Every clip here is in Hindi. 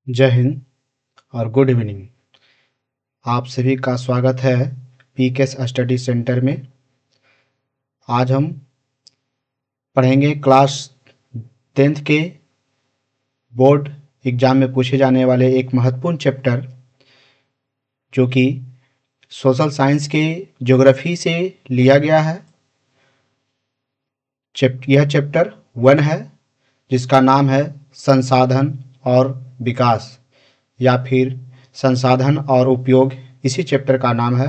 जय हिंद और गुड इवनिंग। आप सभी का स्वागत है पीकेएस स्टडी सेंटर में। आज हम पढ़ेंगे क्लास 10th के बोर्ड एग्ज़ाम में पूछे जाने वाले एक महत्वपूर्ण चैप्टर जो कि सोशल साइंस के ज्योग्राफी से लिया गया है। यह चैप्टर 1 है जिसका नाम है संसाधन और विकास या फिर संसाधन और उपयोग, इसी चैप्टर का नाम है।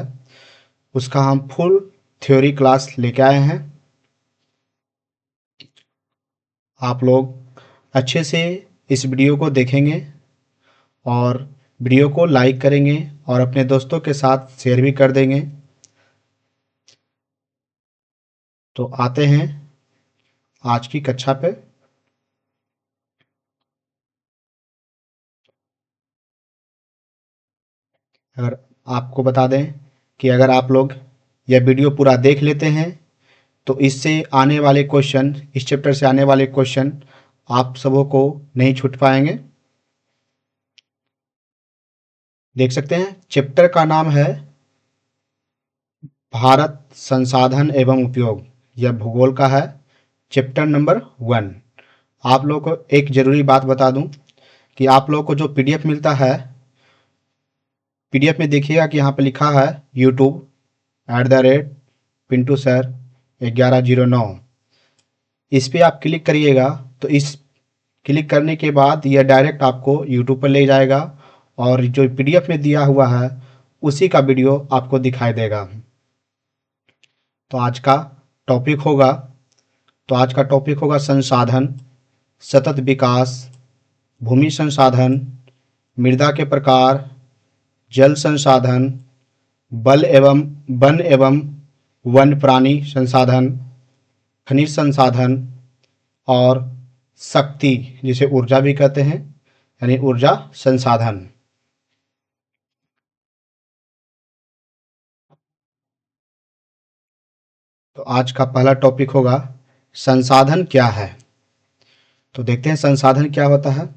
उसका हम फुल थ्योरी क्लास लेके आए हैं। आप लोग अच्छे से इस वीडियो को देखेंगे और वीडियो को लाइक करेंगे और अपने दोस्तों के साथ शेयर भी कर देंगे। तो आते हैं आज की कक्षा पे। अगर आपको बता दें कि अगर आप लोग यह वीडियो पूरा देख लेते हैं तो इससे आने वाले क्वेश्चन, इस चैप्टर से आने वाले क्वेश्चन आप सबों को नहीं छूट पाएंगे। देख सकते हैं चैप्टर का नाम है भारत संसाधन एवं उपयोग। यह भूगोल का है, चैप्टर नंबर 1। आप लोग को एक ज़रूरी बात बता दूं कि आप लोग को जो पीडीएफ मिलता है, पीडीएफ में देखिएगा कि यहाँ पर लिखा है YouTube@पिंटू सर 1109। इस पर आप क्लिक करिएगा तो इस क्लिक करने के बाद यह डायरेक्ट आपको यूट्यूब पर ले जाएगा और जो पीडीएफ में दिया हुआ है उसी का वीडियो आपको दिखाई देगा। तो आज का टॉपिक होगा संसाधन, सतत विकास, भूमि संसाधन, मृदा के प्रकार, जल संसाधन, वन एवं वन्य प्राणी संसाधन, खनिज संसाधन और शक्ति, जिसे ऊर्जा भी कहते हैं, यानी ऊर्जा संसाधन। तो आज का पहला टॉपिक होगा संसाधन क्या है। तो देखते हैं संसाधन क्या होता है।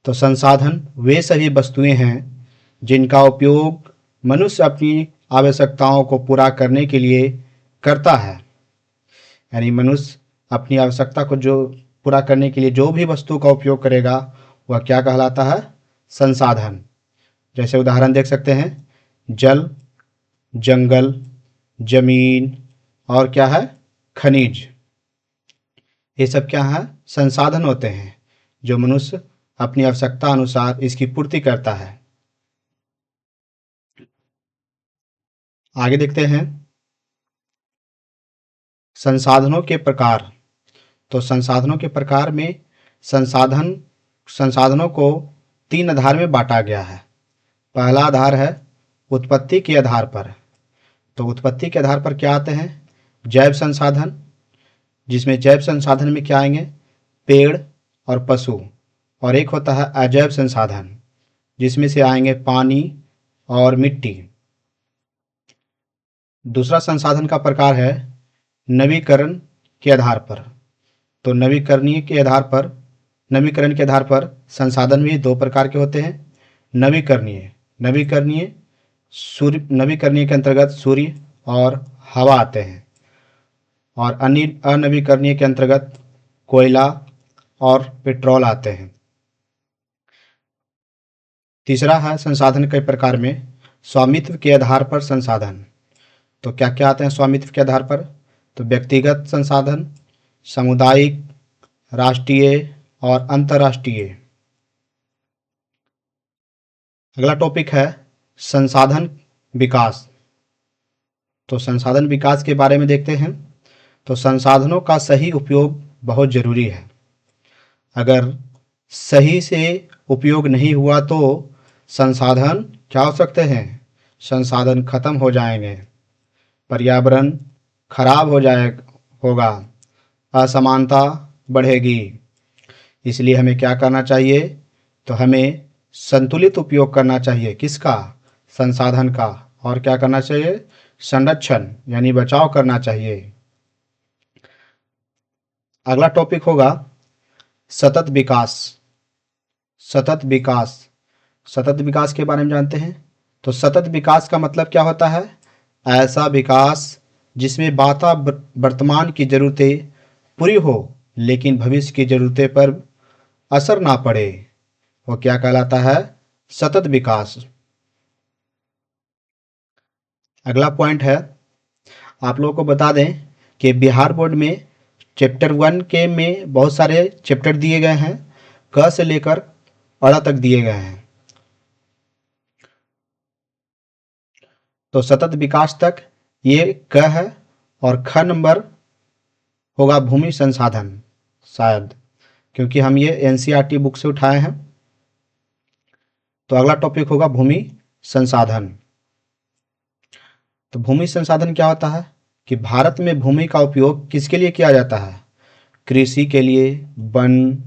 तो संसाधन वे सभी वस्तुएं हैं जिनका उपयोग मनुष्य अपनी आवश्यकताओं को पूरा करने के लिए करता है। यानी मनुष्य अपनी आवश्यकता को जो पूरा करने के लिए जो भी वस्तु का उपयोग करेगा वह क्या कहलाता है? संसाधन। जैसे उदाहरण देख सकते हैं, जल, जंगल, जमीन और क्या है? खनिज। ये सब क्या है? संसाधन होते हैं जो मनुष्य अपनी आवश्यकता अनुसार इसकी पूर्ति करता है। आगे देखते हैं संसाधनों के प्रकार। तो संसाधनों के प्रकार में संसाधनों को 3 आधार में बांटा गया है। पहला आधार है उत्पत्ति के आधार पर। तो उत्पत्ति के आधार पर क्या आते हैं? जैव संसाधन, जिसमें जैव संसाधन में क्या आएंगे? पेड़ और पशु। और एक होता है अजैव संसाधन, जिसमें से आएंगे पानी और मिट्टी। दूसरा संसाधन का प्रकार है नवीकरण के आधार पर। तो नवीकरण के आधार पर संसाधन भी 2 प्रकार के होते हैं। नवीकरणीय के अंतर्गत सूर्य और हवा आते हैं, और अनवीकरणीय के अंतर्गत कोयला और पेट्रोल आते हैं। तीसरा है संसाधन के प्रकार में स्वामित्व के आधार पर संसाधन। तो क्या क्या आते हैं स्वामित्व के आधार पर? तो व्यक्तिगत संसाधन, सामुदायिक, राष्ट्रीय और अंतर्राष्ट्रीय। अगला टॉपिक है संसाधन विकास। तो संसाधन विकास के बारे में देखते हैं। तो संसाधनों का सही उपयोग बहुत ज़रूरी है। अगर सही से उपयोग नहीं हुआ तो संसाधन क्या हो सकते हैं? संसाधन खत्म हो जाएंगे, पर्यावरण खराब होगा, असमानता बढ़ेगी। इसलिए हमें क्या करना चाहिए? तो हमें संतुलित उपयोग करना चाहिए। किसका? संसाधन का। और क्या करना चाहिए? संरक्षण यानी बचाव करना चाहिए। अगला टॉपिक होगा सतत विकास। सतत विकास। सतत विकास के बारे में जानते हैं। तो सतत विकास का मतलब क्या होता है? ऐसा विकास जिसमें वर्तमान की ज़रूरतें पूरी हो लेकिन भविष्य की ज़रूरतें पर असर ना पड़े, वो क्या कहलाता है? सतत विकास। अगला पॉइंट है, आप लोगों को बता दें कि बिहार बोर्ड में चैप्टर 1 के में बहुत सारे चैप्टर दिए गए हैं, क से लेकर अड़ा तक दिए गए हैं। तो सतत विकास तक ये क है और ख नंबर होगा भूमि संसाधन, शायद, क्योंकि हम ये एनसीईआरटी बुक से उठाए हैं। तो अगला टॉपिक होगा भूमि संसाधन। तो भूमि संसाधन क्या होता है कि भारत में भूमि का उपयोग किसके लिए किया जाता है? कृषि के लिए, वन,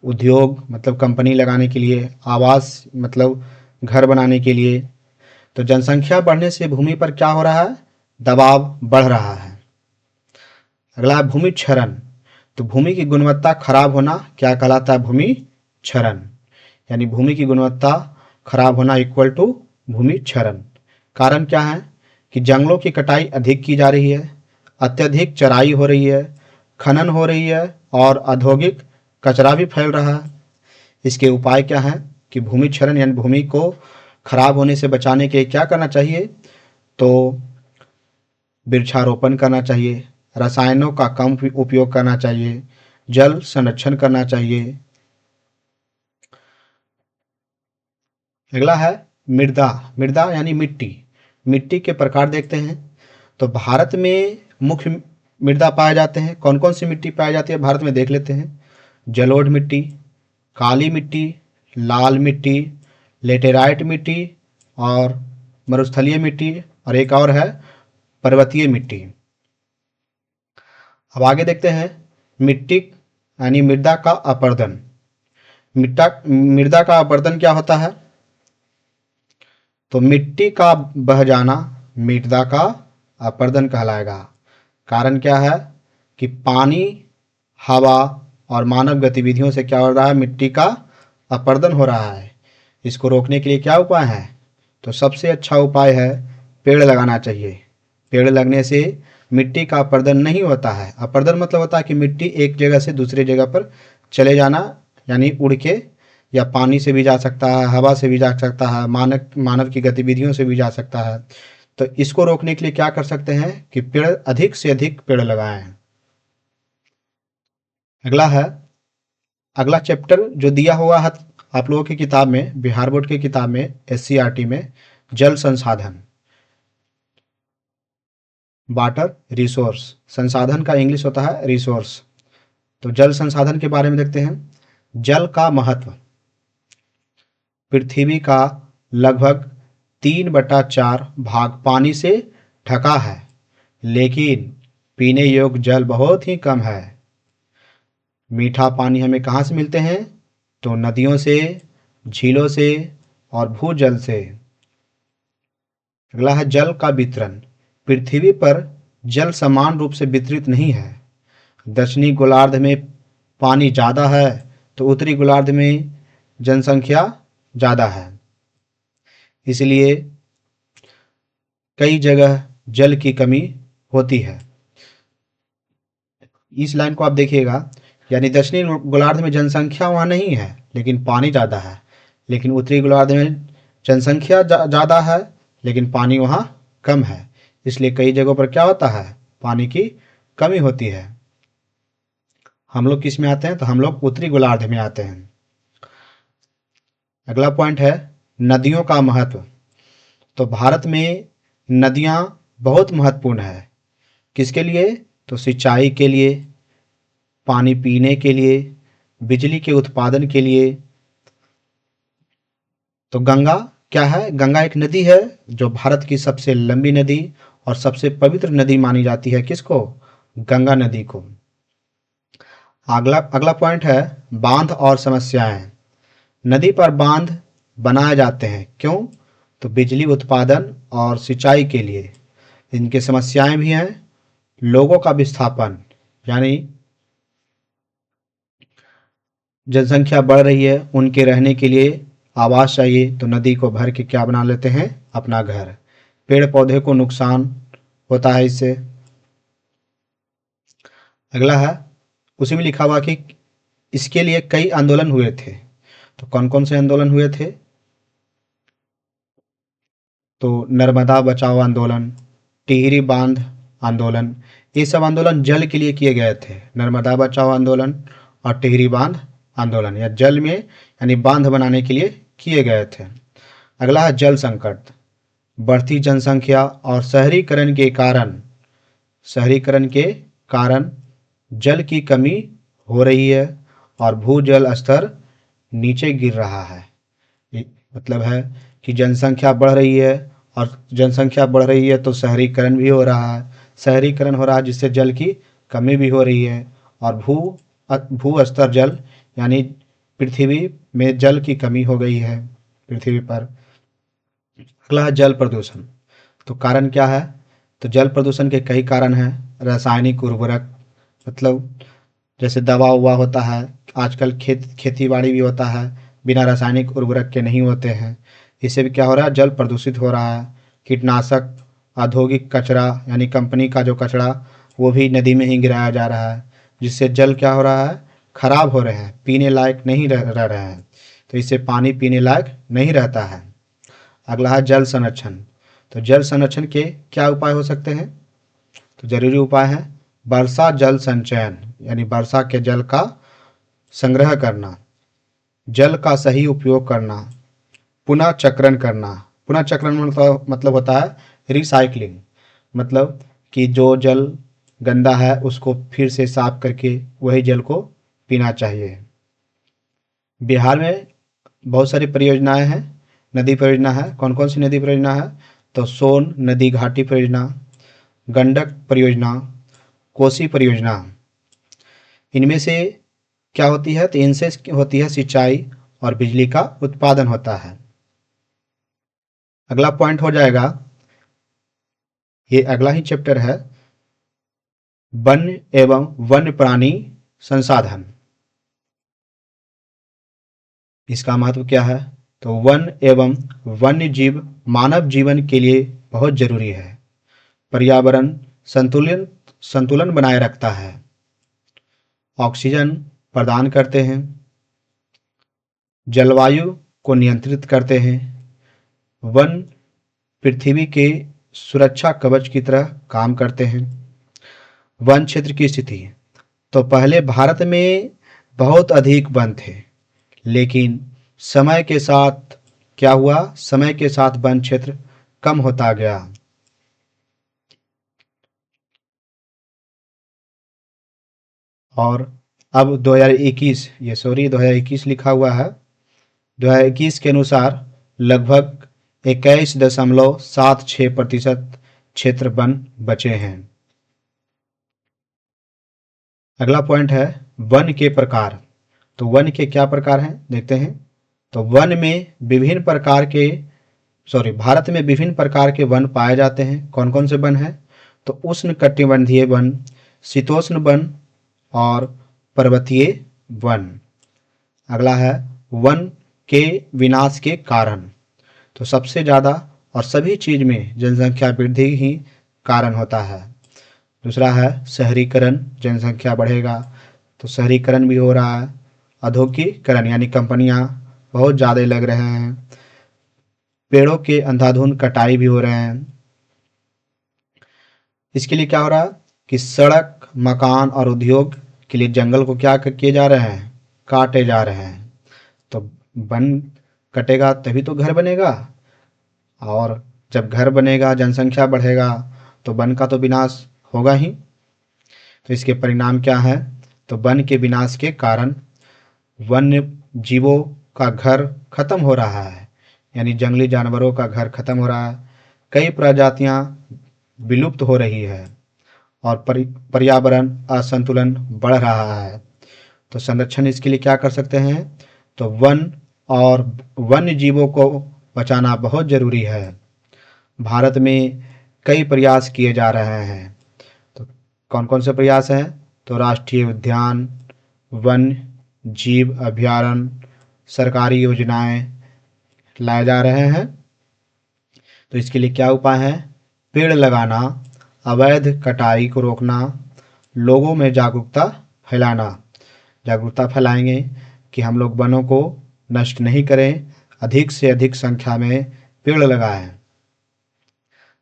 उद्योग मतलब कंपनी लगाने के लिए, आवास मतलब घर बनाने के लिए। तो जनसंख्या बढ़ने से भूमि पर क्या हो रहा है? दबाव बढ़ रहा है। अगला है भूमि क्षरण। तो भूमि की गुणवत्ता खराब होना क्या कहलाता है? भूमि क्षरण। यानी भूमि की गुणवत्ता खराब होना इक्वल टू भूमि क्षरण। कारण क्या है कि जंगलों की कटाई अधिक की जा रही है, अत्यधिक चराई हो रही है, खनन हो रही है और औद्योगिक कचरा भी फैल रहा है। इसके उपाय क्या हैं कि भूमि क्षरण यानी भूमि को खराब होने से बचाने के क्या करना चाहिए? तो वृक्षारोपण करना चाहिए, रसायनों का कम उपयोग करना चाहिए, जल संरक्षण करना चाहिए। अगला है मृदा। मृदा यानी मिट्टी। मिट्टी के प्रकार देखते हैं। तो भारत में मुख्य मृदा पाए जाते हैं। कौन कौन सी मिट्टी पाई जाती है भारत में देख लेते हैं। जलोढ़ मिट्टी, काली मिट्टी, लाल मिट्टी, लेटेराइट मिट्टी और मरुस्थलीय मिट्टी, और एक और है पर्वतीय मिट्टी। अब आगे देखते हैं मिट्टी यानी मृदा का अपरदन। मृदा का अपरदन क्या होता है? तो मिट्टी का बह जाना मृदा का अपरदन कहलाएगा। कारण क्या है कि पानी, हवा और मानव गतिविधियों से क्या हो रहा है? मिट्टी का अपरदन हो रहा है। इसको रोकने के लिए क्या उपाय है? तो सबसे अच्छा उपाय है पेड़ लगाना चाहिए। पेड़ लगने से मिट्टी का अपरदन नहीं होता है। अपरदन मतलब होता है कि मिट्टी एक जगह से दूसरी जगह पर चले जाना, यानी उड़ के, या पानी से भी जा सकता है, हवा से भी जा सकता है, मानव की गतिविधियों से भी जा सकता है। तो इसको रोकने के लिए क्या कर सकते हैं कि पेड़, अधिक से अधिक पेड़ लगाएं। अगला है, अगला चैप्टर जो दिया हुआ है आप लोगों की किताब में, बिहार बोर्ड की किताब में, एससीईआरटी में, जल संसाधन, वाटर रिसोर्स। संसाधन का इंग्लिश होता है रिसोर्स। तो जल संसाधन के बारे में देखते हैं। जल का महत्व। पृथ्वी का लगभग 3/4 भाग पानी से ढका है, लेकिन पीने योग्य जल बहुत ही कम है। मीठा पानी हमें कहाँ से मिलते हैं? तो नदियों से, झीलों से और भूजल से। अगला है जल का वितरण। पृथ्वी पर जल समान रूप से वितरित नहीं है। दक्षिणी गोलार्ध में पानी ज़्यादा है तो उत्तरी गोलार्ध में जनसंख्या ज़्यादा है, इसलिए कई जगह जल की कमी होती है। इस लाइन को आप देखिएगा, यानी दक्षिणी गोलार्ध में जनसंख्या वहाँ नहीं है लेकिन पानी ज़्यादा है, लेकिन उत्तरी गोलार्ध में जनसंख्या ज़्यादा है लेकिन पानी वहाँ कम है, इसलिए कई जगहों पर क्या होता है? पानी की कमी होती है। हम लोग किस में आते हैं? तो हम लोग उत्तरी गोलार्ध में आते हैं। अगला पॉइंट है नदियों का महत्व। तो भारत में नदियाँ बहुत महत्वपूर्ण है। किसके लिए? तो सिंचाई के लिए, पानी पीने के लिए, बिजली के उत्पादन के लिए। तो गंगा क्या है? गंगा एक नदी है जो भारत की सबसे लंबी नदी और सबसे पवित्र नदी मानी जाती है। किसको? गंगा नदी को। अगला अगला पॉइंट है बांध और समस्याएं। नदी पर बांध बनाए जाते हैं, क्यों? तो बिजली उत्पादन और सिंचाई के लिए। इनकी समस्याएं भी हैं। लोगों का विस्थापन, यानी जनसंख्या बढ़ रही है, उनके रहने के लिए आवास चाहिए, तो नदी को भर के क्या बना लेते हैं, अपना घर। पेड़ पौधे को नुकसान होता है इससे। अगला है, उसी में लिखा हुआ कि इसके लिए कई आंदोलन हुए थे। तो कौन कौन से आंदोलन हुए थे, तो नर्मदा बचाओ आंदोलन, टिहरी बांध आंदोलन, ये सब आंदोलन जल के लिए किए गए थे। नर्मदा बचाओ आंदोलन और टिहरी बांध आंदोलन या जल में यानी बांध बनाने के लिए किए गए थे। अगला है जल संकट। बढ़ती जनसंख्या और शहरीकरण के कारण जल की कमी हो रही है और भूजल स्तर नीचे गिर रहा है। ये मतलब है कि जनसंख्या बढ़ रही है और जनसंख्या बढ़ रही है तो शहरीकरण भी हो रहा है। शहरीकरण हो रहा है जिससे जल की कमी भी हो रही है और भू स्तर जल यानी पृथ्वी में जल की कमी हो गई है पृथ्वी पर। अगला है जल प्रदूषण। तो कारण क्या है, तो जल प्रदूषण के कई कारण हैं। रासायनिक उर्वरक, मतलब जैसे दवा उवा होता है, आजकल खेती बाड़ी भी होता है बिना रासायनिक उर्वरक के नहीं होते हैं, इससे भी क्या हो रहा है, जल प्रदूषित हो रहा है। कीटनाशक, औद्योगिक कचरा यानी कंपनी का जो कचरा वो भी नदी में ही गिराया जा रहा है, जिससे जल क्या हो रहा है, खराब हो रहे हैं, पीने लायक नहीं रह रहे हैं। तो इससे पानी पीने लायक नहीं रहता है। अगला है जल संरक्षण। तो जल संरक्षण के क्या उपाय हो सकते हैं, तो जरूरी उपाय है वर्षा जल संचयन यानी वर्षा के जल का संग्रह करना, जल का सही उपयोग करना, पुनः चक्रण करना। पुनः चक्रण मतलब होता है रिसाइकलिंग, मतलब कि जो जल गंदा है उसको फिर से साफ करके वही जल को पीना चाहिए। बिहार में बहुत सारी परियोजनाएं हैं, नदी परियोजना है। कौन कौन सी नदी परियोजना है, तो सोन नदी घाटी परियोजना, गंडक परियोजना, कोसी परियोजना। इनमें से क्या होती है, तो इनसे होती है सिंचाई और बिजली का उत्पादन होता है। अगला पॉइंट हो जाएगा, ये अगला ही चैप्टर है, वन्य एवं वन्य प्राणी संसाधन। इसका महत्व क्या है, तो वन एवं वन्य जीव मानव जीवन के लिए बहुत जरूरी है। पर्यावरण संतुलन बनाए रखता है, ऑक्सीजन प्रदान करते हैं, जलवायु को नियंत्रित करते हैं। वन पृथ्वी के सुरक्षा कवच की तरह काम करते हैं। वन क्षेत्र की स्थिति, तो पहले भारत में बहुत अधिक वन थे, लेकिन समय के साथ क्या हुआ, समय के साथ वन क्षेत्र कम होता गया। और अब 2021 लिखा हुआ है, 2021 के अनुसार लगभग 21.76% क्षेत्र वन बचे हैं। अगला पॉइंट है वन के प्रकार। तो वन के क्या प्रकार हैं देखते हैं, तो भारत में विभिन्न प्रकार के वन पाए जाते हैं। कौन कौन से वन हैं, तो उष्णकटिबंधीय वन, शीतोष्ण वन और पर्वतीय वन। अगला है वन के विनाश के कारण। तो सबसे ज़्यादा और सभी चीज़ में जनसंख्या वृद्धि ही कारण होता है। दूसरा है शहरीकरण, जनसंख्या बढ़ेगा तो शहरीकरण भी हो रहा है। औद्योगिकीकरण यानी कंपनियां बहुत ज़्यादा लग रहे हैं। पेड़ों के अंधाधुंध कटाई भी हो रहे हैं। इसके लिए क्या हो रहा है कि सड़क, मकान और उद्योग के लिए जंगल को क्या किए जा रहे हैं, काटे जा रहे हैं। तो वन कटेगा तभी तो घर बनेगा, और जब घर बनेगा जनसंख्या बढ़ेगा तो वन का तो विनाश होगा ही। तो इसके परिणाम क्या है, तो वन के विनाश के कारण वन्य जीवों का घर खत्म हो रहा है, यानी जंगली जानवरों का घर खत्म हो रहा है। कई प्रजातियां विलुप्त हो रही है और पर्यावरण असंतुलन बढ़ रहा है। तो संरक्षण इसके लिए क्या कर सकते हैं, तो वन और वन्य जीवों को बचाना बहुत जरूरी है। भारत में कई प्रयास किए जा रहे हैं। तो कौन कौन से प्रयास हैं, तो राष्ट्रीय उद्यान, वन जीव अभयारण्य, सरकारी योजनाएं लाए जा रहे हैं। तो इसके लिए क्या उपाय है? पेड़ लगाना, अवैध कटाई को रोकना, लोगों में जागरूकता फैलाना। जागरूकता फैलाएंगे कि हम लोग वनों को नष्ट नहीं करें, अधिक से अधिक संख्या में पेड़ लगाएं।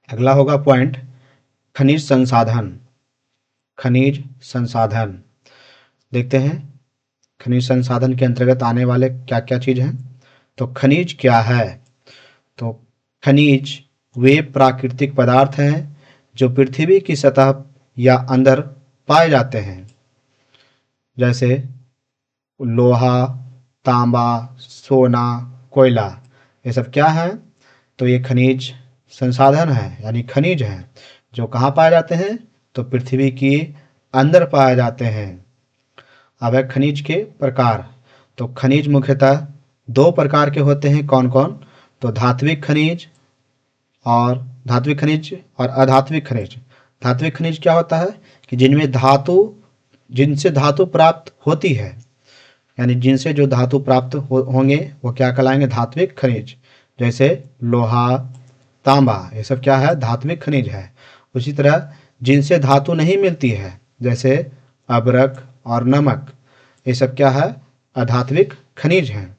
अगला होगा पॉइंट खनिज संसाधन। खनिज संसाधन देखते हैं खनिज संसाधन के अंतर्गत आने वाले क्या क्या चीज हैं। तो खनिज क्या है? तो खनिज वे प्राकृतिक पदार्थ हैं जो पृथ्वी की सतह या अंदर पाए जाते हैं, जैसे लोहा, तांबा, सोना, कोयला। ये सब क्या है? तो ये खनिज संसाधन है, यानी खनिज हैं जो कहाँ पाए जाते हैं? तो पृथ्वी के अंदर पाए जाते हैं। अब है खनिज के प्रकार। तो खनिज मुख्यतः दो प्रकार के होते हैं। कौन कौन? तो धात्विक खनिज और अधात्विक खनिज। धात्विक खनिज क्या होता है? कि जिनसे धातु प्राप्त होती है, यानी जिनसे जो धातु प्राप्त होंगे वो क्या कहलाएंगे? धात्विक खनिज। जैसे लोहा, तांबा, ये सब क्या है? धात्विक खनिज है। उसी तरह जिनसे धातु नहीं मिलती है, जैसे अभ्रक और नमक, ये सब क्या है? अधात्विक खनिज हैं।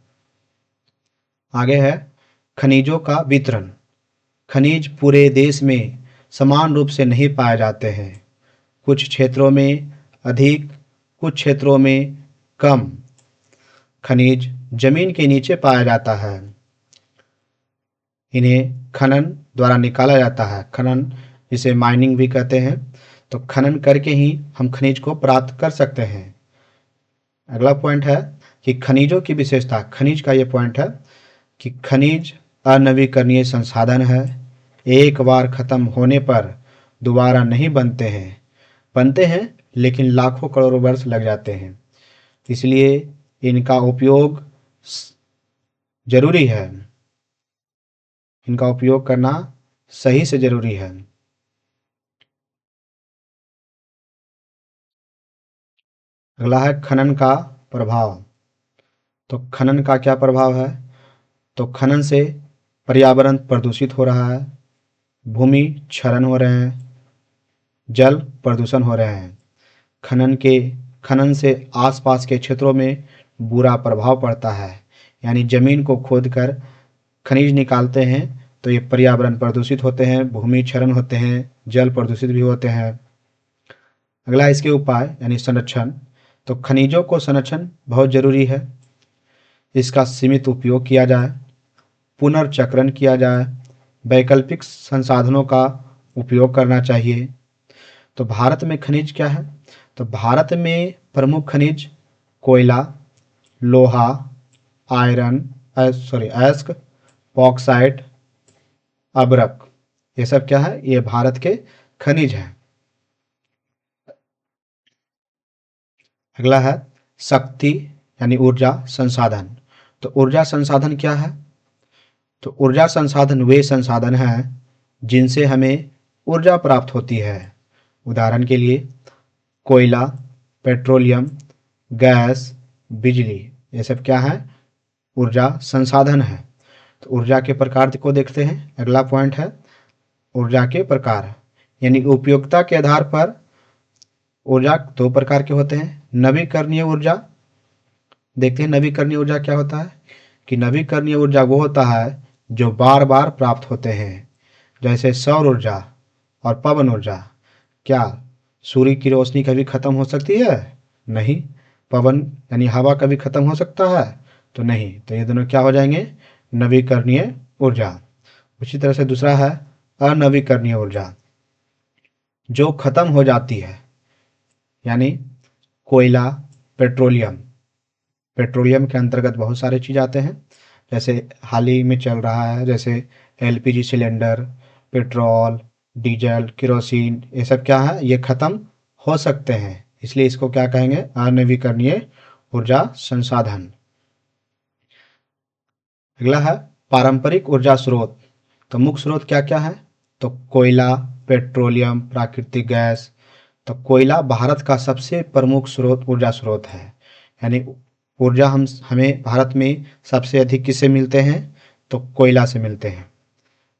आगे है खनिजों का वितरण। खनिज पूरे देश में समान रूप से नहीं पाए जाते हैं। कुछ क्षेत्रों में अधिक, कुछ क्षेत्रों में कम खनिज जमीन के नीचे पाया जाता है। इन्हें खनन द्वारा निकाला जाता है। खनन जिसे माइनिंग भी कहते हैं। तो खनन करके ही हम खनिज को प्राप्त कर सकते हैं। अगला पॉइंट है कि खनिजों की विशेषता। खनिज का ये पॉइंट है कि खनिज अनवीकरणीय संसाधन है। एक बार खत्म होने पर दोबारा नहीं बनते हैं लेकिन लाखों करोड़ों वर्ष लग जाते हैं। इसलिए इनका उपयोग जरूरी है। इनका उपयोग करना सही से जरूरी है। अगला है खनन का प्रभाव। तो खनन का क्या प्रभाव है? तो खनन से पर्यावरण प्रदूषित हो रहा है, भूमि क्षरण हो रहे हैं, जल प्रदूषण हो रहे हैं। खनन से आसपास के क्षेत्रों में बुरा प्रभाव पड़ता है। यानी जमीन को खोदकर खनिज निकालते हैं तो ये पर्यावरण प्रदूषित होते हैं, भूमि क्षरण होते हैं, जल प्रदूषित भी होते हैं। अगला इसके उपाय यानी संरक्षण। तो खनिजों को संरक्षण बहुत जरूरी है। इसका सीमित उपयोग किया जाए, पुनर्चक्रण किया जाए, वैकल्पिक संसाधनों का उपयोग करना चाहिए। तो भारत में खनिज क्या है? तो भारत में प्रमुख खनिज कोयला, लोहा, अयस्क, बॉक्साइट, अभ्रक, ये सब क्या है? ये भारत के खनिज हैं। अगला है शक्ति यानी ऊर्जा संसाधन। तो ऊर्जा संसाधन क्या है? तो ऊर्जा संसाधन वे संसाधन हैं जिनसे हमें ऊर्जा प्राप्त होती है। उदाहरण के लिए कोयला, पेट्रोलियम, गैस, बिजली, ये सब क्या है? ऊर्जा संसाधन है। तो ऊर्जा के प्रकार को देखते हैं। अगला पॉइंट है ऊर्जा के प्रकार, यानी उपयोगिता के आधार पर ऊर्जा दो प्रकार के होते हैं। नवीकरणीय ऊर्जा देखते हैं। नवीकरणीय ऊर्जा क्या होता है? कि नवीकरणीय ऊर्जा वो होता है जो बार बार प्राप्त होते हैं, जैसे सौर ऊर्जा और पवन ऊर्जा। क्या सूर्य की रोशनी कभी खत्म हो सकती है? नहीं। पवन यानी हवा कभी खत्म हो सकता है? तो नहीं। तो ये दोनों क्या हो जाएंगे? नवीकरणीय ऊर्जा। उसी तरह से दूसरा है अनवीकरणीय ऊर्जा, जो खत्म हो जाती है, यानी कोयला, पेट्रोलियम। पेट्रोलियम के अंतर्गत बहुत सारे चीज़ आते हैं, जैसे हाल ही में चल रहा है, जैसे LPG cylinder, petrol, diesel, kerosene, ये सब क्या है? ये खत्म हो सकते हैं, इसलिए इसको क्या कहेंगे? अनवीकरणीय ऊर्जा संसाधन। अगला है पारंपरिक ऊर्जा स्रोत। तो मुख्य स्रोत क्या क्या है? तो कोयला, पेट्रोलियम, प्राकृतिक गैस। तो कोयला भारत का सबसे प्रमुख ऊर्जा स्रोत है। यानी ऊर्जा हमें भारत में सबसे अधिक किससे मिलते हैं? तो कोयला से मिलते हैं।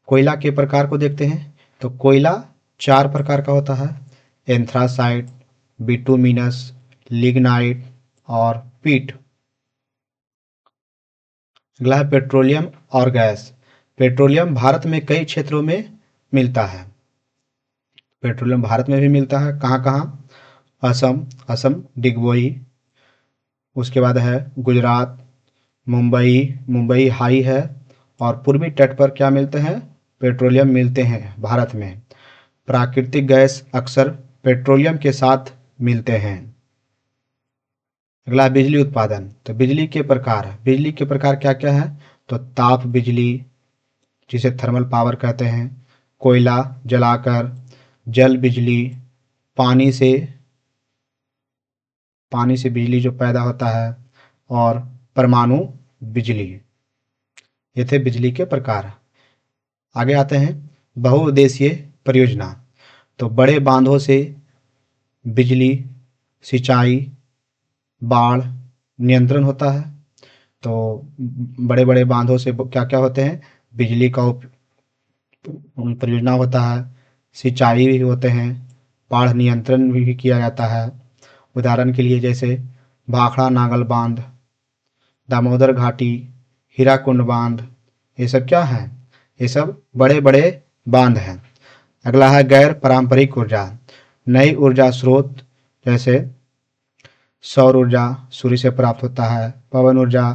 कोयला के प्रकार को देखते हैं। तो कोयला 4 प्रकार का होता है: एंथ्रासाइट, बिटुमिनस, लिग्नाइट और पीट। अगला है पेट्रोलियम और गैस। पेट्रोलियम भारत में कई क्षेत्रों में मिलता है। पेट्रोलियम भारत में भी मिलता है। कहाँ कहाँ? असम डिगबोई, उसके बाद है गुजरात, मुंबई हाई है, और पूर्वी तट पर क्या मिलते हैं? पेट्रोलियम मिलते हैं भारत में। प्राकृतिक गैस अक्सर पेट्रोलियम के साथ मिलते हैं। अगला बिजली उत्पादन। तो बिजली के प्रकार क्या क्या है? तो ताप बिजली, जिसे थर्मल पावर कहते हैं, कोयला जलाकर, जल बिजली, पानी से बिजली जो पैदा होता है, और परमाणु बिजली। ये थे बिजली के प्रकार। आगे आते हैं बहुउद्देशीय परियोजना। तो बड़े बांधों से बिजली, सिंचाई, बाढ़ नियंत्रण होता है। तो बड़े बड़े बांधों से क्या क्या होते हैं? बिजली का परियोजना होता है, सिंचाई भी होते हैं, बाढ़ नियंत्रण भी किया जाता है। उदाहरण के लिए जैसे भाखड़ा नागल बांध, दामोदर घाटी, हीराकुंड बांध, ये सब क्या है? ये सब बड़े बड़े बांध हैं। अगला है गैर पारंपरिक ऊर्जा। नई ऊर्जा स्रोत जैसे सौर ऊर्जा सूर्य से प्राप्त होता है, पवन ऊर्जा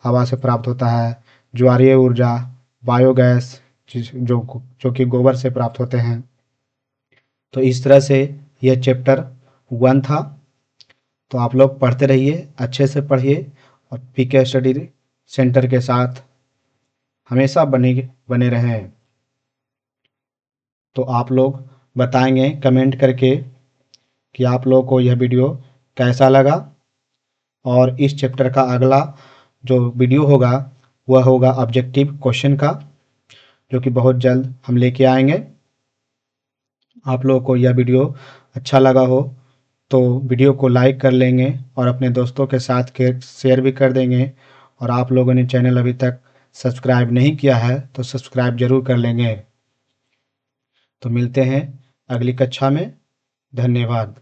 हवा से प्राप्त होता है, ज्वारीय ऊर्जा बायोगैस जो कि गोबर से प्राप्त होते हैं। तो इस तरह से यह चैप्टर 1 था। तो आप लोग पढ़ते रहिए, अच्छे से पढ़िए, और पीके स्टडी सेंटर के साथ हमेशा बने रहें। तो आप लोग बताएंगे कमेंट करके कि आप लोगों को यह वीडियो कैसा लगा। और इस चैप्टर का अगला जो वीडियो होगा वह होगा ऑब्जेक्टिव क्वेश्चन का, जो कि बहुत जल्द हम लेके आएंगे। आप लोगों को यह वीडियो अच्छा लगा हो तो वीडियो को लाइक कर लेंगे और अपने दोस्तों के साथ शेयर भी कर देंगे। और आप लोगों ने चैनल अभी तक सब्सक्राइब नहीं किया है तो सब्सक्राइब जरूर कर लेंगे। तो मिलते हैं अगली कक्षा में। धन्यवाद।